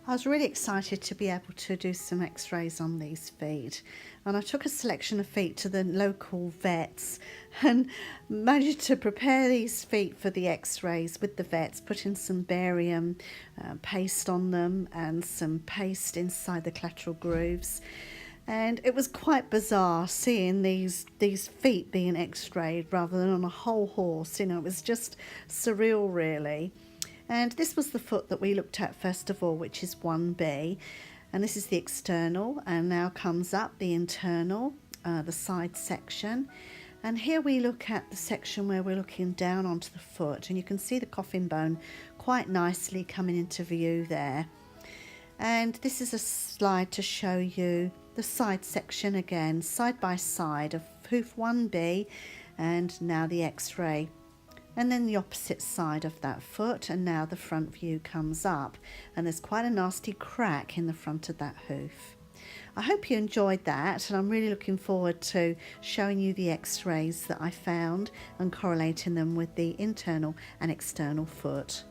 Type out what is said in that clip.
I was really excited to be able to do some x-rays on these feet, and I took a selection of feet to the local vets and managed to prepare these feet for the x-rays with the vets, putting some barium paste on them and some paste inside the collateral grooves. And it was quite bizarre seeing these feet being x-rayed rather than on a whole horse. You know, it was just surreal, really. And this was the foot that we looked at first of all, which is 1B. And this is the external, and now comes up the internal, the side section. And here we look at the section where we're looking down onto the foot, and you can see the coffin bone quite nicely coming into view there. And this is a slide to show you the side section again, side by side of hoof 1B, and now the x-ray. And then the opposite side of that foot, and now the front view comes up, and there's quite a nasty crack in the front of that hoof. I hope you enjoyed that, and I'm really looking forward to showing you the x-rays that I found and correlating them with the internal and external foot.